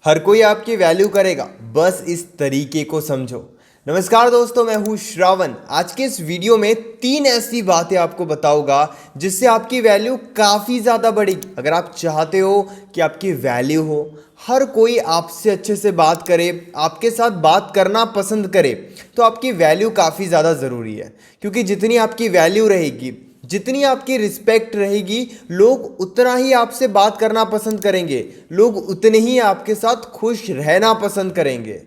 हर कोई आपकी वैल्यू करेगा, बस इस तरीके को समझो। नमस्कार दोस्तों, मैं हूं श्रावण। आज के इस वीडियो में 3 ऐसी बातें आपको बताऊंगा जिससे आपकी वैल्यू काफ़ी ज़्यादा बढ़ेगी। अगर आप चाहते हो कि आपकी वैल्यू हो, हर कोई आपसे अच्छे से बात करे, आपके साथ बात करना पसंद करे, तो आपकी वैल्यू काफ़ी ज़्यादा ज़रूरी है। क्योंकि जितनी आपकी वैल्यू रहेगी, जितनी आपकी रिस्पेक्ट रहेगी, लोग उतना ही आपसे बात करना पसंद करेंगे, लोग उतने ही आपके साथ खुश रहना पसंद करेंगे।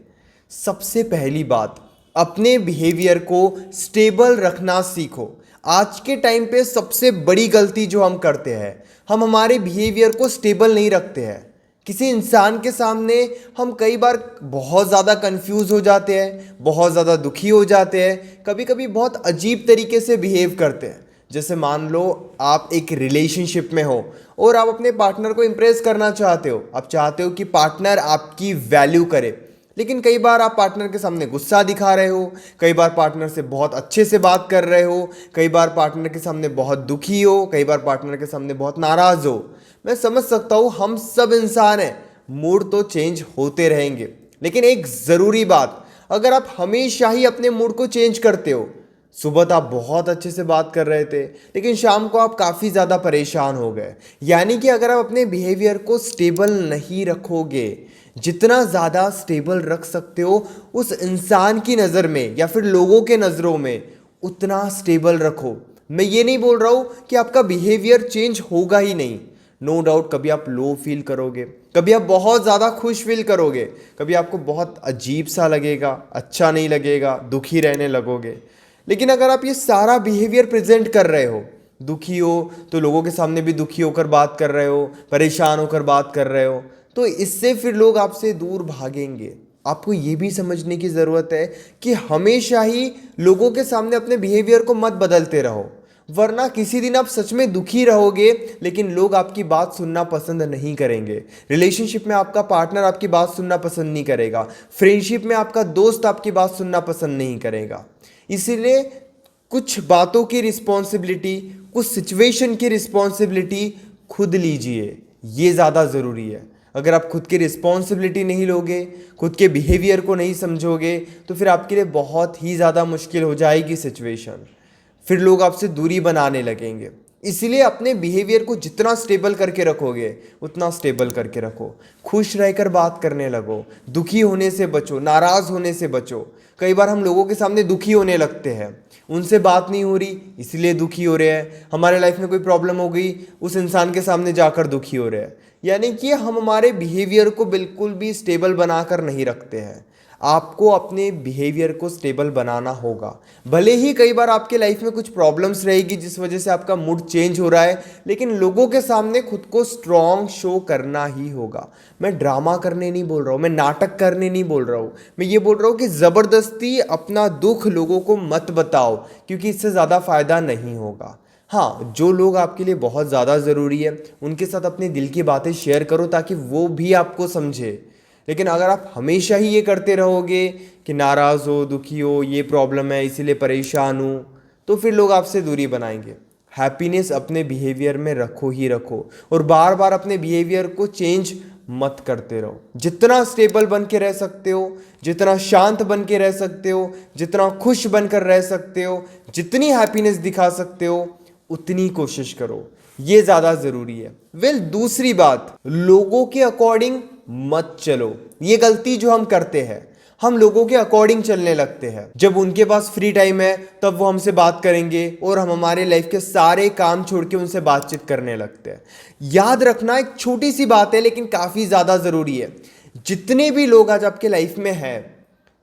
सबसे पहली बात, अपने बिहेवियर को स्टेबल रखना सीखो। आज के टाइम पे सबसे बड़ी गलती जो हम करते हैं, हम हमारे बिहेवियर को स्टेबल नहीं रखते हैं। किसी इंसान के सामने हम कई बार बहुत ज़्यादा कंफ्यूज हो जाते हैं, बहुत ज़्यादा दुखी हो जाते हैं, कभी कभी बहुत अजीब तरीके से बिहेव करते हैं। जैसे मान लो आप एक रिलेशनशिप में हो और आप अपने पार्टनर को इम्प्रेस करना चाहते हो, आप चाहते हो कि पार्टनर आपकी वैल्यू करे, लेकिन कई बार आप पार्टनर के सामने गुस्सा दिखा रहे हो, कई बार पार्टनर से बहुत अच्छे से बात कर रहे हो, कई बार पार्टनर के सामने बहुत दुखी हो, कई बार पार्टनर के सामने बहुत नाराज हो। मैं समझ सकता हूँ, हम सब इंसान हैं, मूड तो चेंज होते रहेंगे। लेकिन एक ज़रूरी बात, अगर आप हमेशा ही अपने मूड को चेंज करते हो, सुबह तो आप बहुत अच्छे से बात कर रहे थे लेकिन शाम को आप काफ़ी ज़्यादा परेशान हो गए, यानी कि अगर आप अपने बिहेवियर को स्टेबल नहीं रखोगे, जितना ज़्यादा स्टेबल रख सकते हो उस इंसान की नज़र में या फिर लोगों के नज़रों में, उतना स्टेबल रखो। मैं ये नहीं बोल रहा हूँ कि आपका बिहेवियर चेंज होगा ही नहीं। नो डाउट कभी आप लो फील करोगे, कभी आप बहुत ज़्यादा खुश फील करोगे, कभी आपको बहुत अजीब सा लगेगा, अच्छा नहीं लगेगा, दुखी रहने लगोगे। लेकिन अगर आप ये सारा बिहेवियर प्रेजेंट कर रहे हो, दुखी हो तो लोगों के सामने भी दुखी होकर बात कर रहे हो, परेशान होकर बात कर रहे हो, तो इससे फिर लोग आपसे दूर भागेंगे। आपको ये भी समझने की ज़रूरत है कि हमेशा ही लोगों के सामने अपने बिहेवियर को मत बदलते रहो, वरना किसी दिन आप सच में दुखी रहोगे लेकिन लोग आपकी बात सुनना पसंद नहीं करेंगे। रिलेशनशिप में आपका पार्टनर आपकी बात सुनना पसंद नहीं करेगा, फ्रेंडशिप में आपका दोस्त आपकी बात सुनना पसंद नहीं करेगा। इसीलिए कुछ बातों की रिस्पॉन्सिबिलिटी, कुछ सिचुएशन की रिस्पॉन्सिबिलिटी खुद लीजिए, ये ज़्यादा ज़रूरी है। अगर आप खुद की रिस्पॉन्सिबिलिटी नहीं लोगे, खुद के बिहेवियर को नहीं समझोगे, तो फिर आपके लिए बहुत ही ज़्यादा मुश्किल हो जाएगी सिचुएशन, फिर लोग आपसे दूरी बनाने लगेंगे। इसीलिए अपने बिहेवियर को जितना स्टेबल करके रखोगे उतना स्टेबल करके रखो। खुश रहकर बात करने लगो, दुखी होने से बचो, नाराज़ होने से बचो। कई बार हम लोगों के सामने दुखी होने लगते हैं, उनसे बात नहीं हो रही इसलिए दुखी हो रहे हैं। हमारे लाइफ में कोई प्रॉब्लम हो गई, उस इंसान के सामने जाकर दुखी हो रहे हैं। यानी कि हम हमारे बिहेवियर को बिल्कुल भी स्टेबल बनाकर नहीं रखते हैं। आपको अपने बिहेवियर को स्टेबल बनाना होगा। भले ही कई बार आपके लाइफ में कुछ प्रॉब्लम्स रहेगी जिस वजह से आपका मूड चेंज हो रहा है, लेकिन लोगों के सामने खुद को स्ट्रॉन्ग शो करना ही होगा। मैं ड्रामा करने नहीं बोल रहा हूँ, मैं नाटक करने नहीं बोल रहा हूँ, मैं ये बोल रहा हूँ कि ज़बरदस्ती अपना दुख लोगों को मत बताओ, क्योंकि इससे ज़्यादा फ़ायदा नहीं होगा। हाँ, जो लोग आपके लिए बहुत ज़्यादा ज़रूरी है उनके साथ अपने दिल की बातें शेयर करो ताकि वो भी आपको समझे। लेकिन अगर आप हमेशा ही ये करते रहोगे कि नाराज़ हो, दुखी हो, ये प्रॉब्लम है इसीलिए परेशान हूँ, तो फिर लोग आपसे दूरी बनाएंगे। हैप्पीनेस अपने बिहेवियर में रखो ही रखो, और बार बार अपने बिहेवियर को चेंज मत करते रहो। जितना स्टेबल बन के रह सकते हो, जितना शांत बन के रह सकते हो, जितना खुश बनकर रह सकते हो, जितनी हैप्पीनेस दिखा सकते हो, उतनी कोशिश करो। ये ज़्यादा ज़रूरी है। दूसरी बात, लोगों के अकॉर्डिंग मत चलो। ये गलती जो हम करते हैं, हम लोगों के अकॉर्डिंग चलने लगते हैं। जब उनके पास फ्री टाइम है तब वो हमसे बात करेंगे और हम हमारे लाइफ के सारे काम छोड़ के उनसे बातचीत करने लगते हैं। याद रखना, एक छोटी सी बात है लेकिन काफ़ी ज़्यादा ज़रूरी है। जितने भी लोग आज आपके लाइफ में हैं,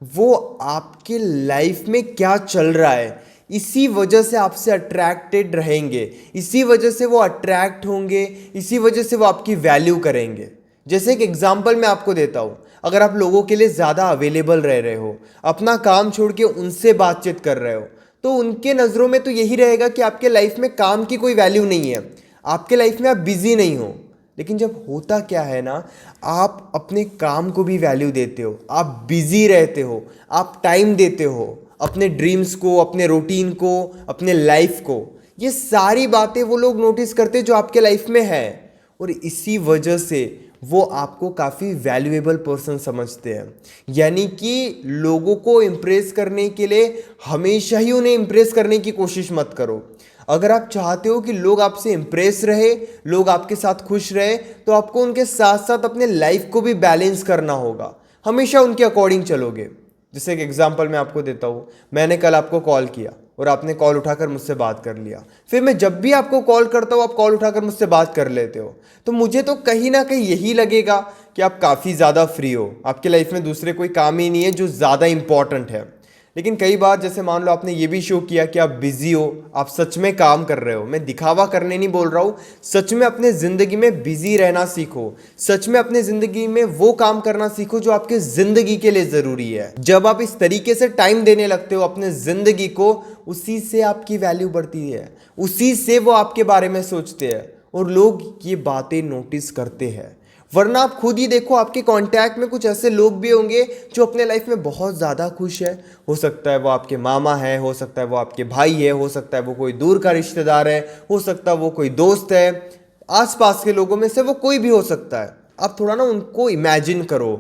वो आपके लाइफ में क्या चल रहा है इसी वजह से आपसे अट्रैक्टेड रहेंगे, इसी वजह से वो अट्रैक्ट होंगे, इसी वजह से वो आपकी वैल्यू करेंगे। जैसे एक एग्जांपल मैं आपको देता हूँ, अगर आप लोगों के लिए ज़्यादा अवेलेबल रह रहे हो, अपना काम छोड़ के उनसे बातचीत कर रहे हो, तो उनके नज़रों में तो यही रहेगा कि आपके लाइफ में काम की कोई वैल्यू नहीं है, आपके लाइफ में आप बिजी नहीं हो। लेकिन जब होता क्या है ना, आप अपने काम को भी वैल्यू देते हो, आप बिजी रहते हो, आप टाइम देते हो अपने ड्रीम्स को, अपने रूटीन को, अपने लाइफ को। ये सारी बातें वो लोग नोटिस करते जो आपके लाइफ में है, और इसी वजह से वो आपको काफ़ी वैल्यूएबल पर्सन समझते हैं। यानी कि लोगों को इम्प्रेस करने के लिए हमेशा ही उन्हें इम्प्रेस करने की कोशिश मत करो। अगर आप चाहते हो कि लोग आपसे इम्प्रेस रहे, लोग आपके साथ खुश रहे, तो आपको उनके साथ साथ अपने लाइफ को भी बैलेंस करना होगा। हमेशा उनके अकॉर्डिंग चलोगे। जैसे एक एग्जांपल मैं आपको देता हूँ। मैंने कल आपको कॉल किया और आपने कॉल उठाकर मुझसे बात कर लिया। फिर मैं जब भी आपको कॉल करता हूँ आप कॉल उठाकर मुझसे बात कर लेते हो, तो मुझे तो कहीं ना कहीं यही लगेगा कि आप काफ़ी ज़्यादा फ्री हो, आपकी लाइफ में दूसरे कोई काम ही नहीं है जो ज़्यादा इंपॉर्टेंट है। लेकिन कई बार जैसे मान लो आपने ये भी शो किया कि आप बिजी हो, आप सच में काम कर रहे हो। मैं दिखावा करने नहीं बोल रहा हूँ, सच में अपने ज़िंदगी में बिजी रहना सीखो। सच में अपने ज़िंदगी में वो काम करना सीखो जो आपके ज़िंदगी के लिए ज़रूरी है। जब आप इस तरीके से टाइम देने लगते हो अपने ज़िंदगी को, उसी से आपकी वैल्यू बढ़ती है, उसी से वो आपके बारे में सोचते हैं और लोग ये बातें नोटिस करते हैं। वरना आप खुद ही देखो, आपके कांटेक्ट में कुछ ऐसे लोग भी होंगे जो अपने लाइफ में बहुत ज़्यादा खुश है। हो सकता है वो आपके मामा है, हो सकता है वो आपके भाई है, हो सकता है वो कोई दूर का रिश्तेदार है, हो सकता है वो कोई दोस्त है, आसपास के लोगों में से वो कोई भी हो सकता है। आप थोड़ा ना उनको इमेजिन करो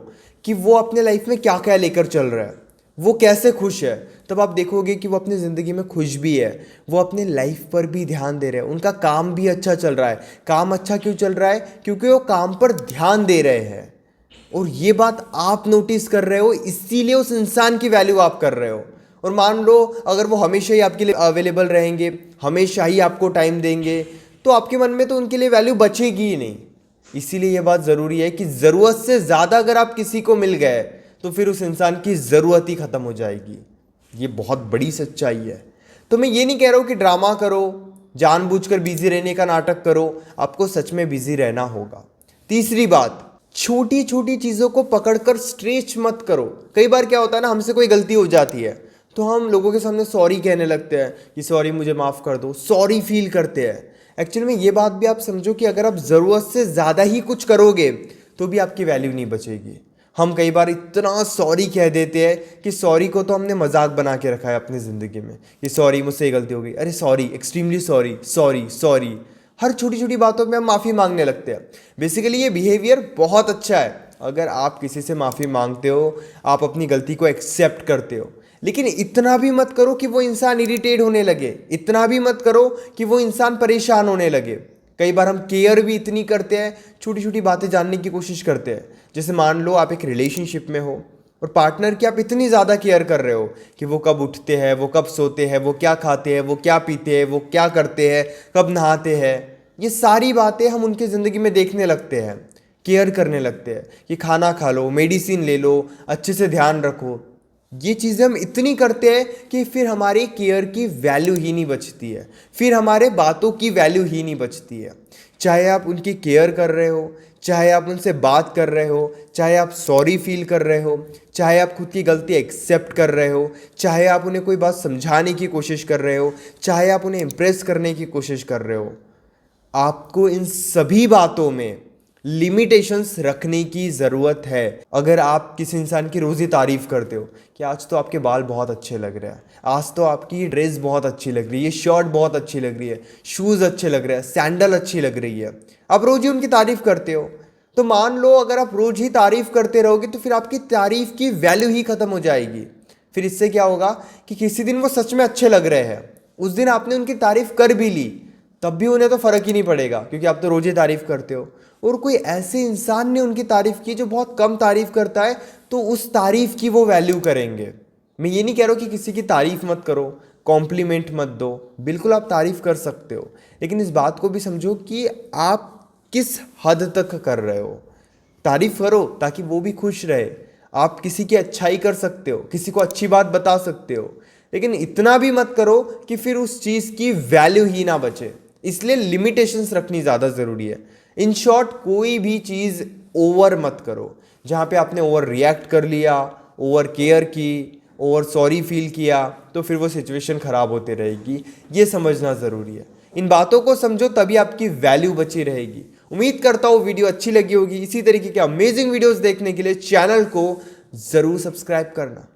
कि वो अपने लाइफ में क्या क्या लेकर चल रहा है, वो कैसे खुश है। तब आप देखोगे कि वो अपनी ज़िंदगी में खुश भी है, वो अपने लाइफ पर भी ध्यान दे रहे हैं, उनका काम भी अच्छा चल रहा है। काम अच्छा क्यों चल रहा है? क्योंकि वो काम पर ध्यान दे रहे हैं और ये बात आप नोटिस कर रहे हो, इसीलिए उस इंसान की वैल्यू आप कर रहे हो। और मान लो अगर वो हमेशा ही आपके लिए अवेलेबल रहेंगे, हमेशा ही आपको टाइम देंगे, तो आपके मन में तो उनके लिए वैल्यू बचेगी ही नहीं। इसीलिए ये बात ज़रूरी है कि ज़रूरत से ज़्यादा अगर आप किसी को मिल गए तो फिर उस इंसान की ज़रूरत ही ख़त्म हो जाएगी। ये बहुत बड़ी सच्चाई है। तो मैं ये नहीं कह रहा हूँ कि ड्रामा करो, जानबूझकर बिजी रहने का नाटक करो, आपको सच में बिजी रहना होगा। तीसरी बात, छोटी छोटी चीज़ों को पकड़कर स्ट्रेच मत करो। कई बार क्या होता है ना, हमसे कोई गलती हो जाती है तो हम लोगों के सामने सॉरी कहने लगते हैं कि सॉरी मुझे माफ़ कर दो, सॉरी फील करते हैं। एक्चुअली में ये बात भी आप समझो कि अगर आप ज़रूरत से ज़्यादा ही कुछ करोगे तो भी आपकी वैल्यू नहीं बचेगी। हम कई बार इतना सॉरी कह देते हैं कि सॉरी को तो हमने मजाक बना के रखा है अपनी ज़िंदगी में कि सॉरी मुझसे गलती हो गई, अरे sorry, extremely sorry, sorry sorry. हर छोटी छोटी बातों में हम माफ़ी मांगने लगते हैं। बेसिकली ये बिहेवियर बहुत अच्छा है। अगर आप किसी से माफ़ी मांगते हो, आप अपनी गलती को एक्सेप्ट करते हो, लेकिन इतना भी मत करो कि वो इंसान इरिटेट होने लगे, इतना भी मत करो कि वो इंसान परेशान होने लगे। कई बार हम केयर भी इतनी करते हैं, छोटी छोटी बातें जानने की कोशिश करते हैं। जैसे मान लो आप एक रिलेशनशिप में हो और पार्टनर की आप इतनी ज़्यादा केयर कर रहे हो कि वो कब उठते हैं, वो कब सोते हैं, वो क्या खाते हैं, वो क्या पीते हैं, वो क्या करते हैं, कब नहाते हैं। ये सारी बातें हम उनकी ज़िंदगी में देखने लगते हैं, केयर करने लगते हैं कि खाना खा लो, मेडिसिन ले लो, अच्छे से ध्यान रखो। ये चीज़ें हम इतनी करते हैं कि फिर हमारी केयर की वैल्यू ही नहीं बचती है, फिर हमारे बातों की वैल्यू ही नहीं बचती है। चाहे आप उनकी केयर कर रहे हो, चाहे आप उनसे बात कर रहे हो, चाहे आप सॉरी फील कर रहे हो, चाहे आप खुद की गलती एक्सेप्ट कर रहे हो, चाहे आप उन्हें कोई बात समझाने की कोशिश कर रहे हो, चाहे आप उन्हें इम्प्रेस करने की कोशिश कर रहे हो, आपको इन सभी बातों में लिमिटेशंस रखने की ज़रूरत है। अगर आप किसी इंसान की रोज़ ही तारीफ़ करते हो कि आज तो आपके बाल बहुत अच्छे लग रहे हैं, आज तो आपकी ड्रेस बहुत अच्छी लग रही है, ये शर्ट बहुत अच्छी लग रही है, शूज़ अच्छे लग रहे हैं, सैंडल अच्छी लग रही है, आप रोज़ ही उनकी तारीफ़ करते हो, तो मान लो अगर आप रोज़ ही तारीफ़ करते रहोगे तो फिर आपकी तारीफ़ की वैल्यू ही ख़त्म हो जाएगी। फिर इससे क्या होगा कि किसी दिन वो सच में अच्छे लग रहे हैं, उस दिन आपने उनकी तारीफ़ कर भी ली, तब भी उन्हें तो फ़र्क ही नहीं पड़ेगा क्योंकि आप तो रोज़ ही तारीफ़ करते हो। और कोई ऐसे इंसान ने उनकी तारीफ़ की जो बहुत कम तारीफ़ करता है, तो उस तारीफ़ की वो वैल्यू करेंगे। मैं ये नहीं कह रहा हूँ कि किसी की तारीफ़ मत करो, कॉम्प्लीमेंट मत दो, बिल्कुल आप तारीफ़ कर सकते हो, लेकिन इस बात को भी समझो कि आप किस हद तक कर रहे हो। तारीफ़ करो ताकि वो भी खुश रहे, आप किसी की अच्छाई कर सकते हो, किसी को अच्छी बात बता सकते हो, लेकिन इतना भी मत करो कि फिर उस चीज़ की वैल्यू ही ना बचे। इसलिए लिमिटेशंस रखनी ज़्यादा ज़रूरी है। इन शॉर्ट, कोई भी चीज़ ओवर मत करो। जहाँ पे आपने ओवर रिएक्ट कर लिया, ओवर केयर की, ओवर सॉरी फील किया, तो फिर वो सिचुएशन ख़राब होती रहेगी। ये समझना ज़रूरी है। इन बातों को समझो तभी आपकी वैल्यू बची रहेगी। उम्मीद करता हूँ वीडियो अच्छी लगी होगी। इसी तरीके के अमेजिंग वीडियोज़ देखने के लिए चैनल को ज़रूर सब्सक्राइब करना।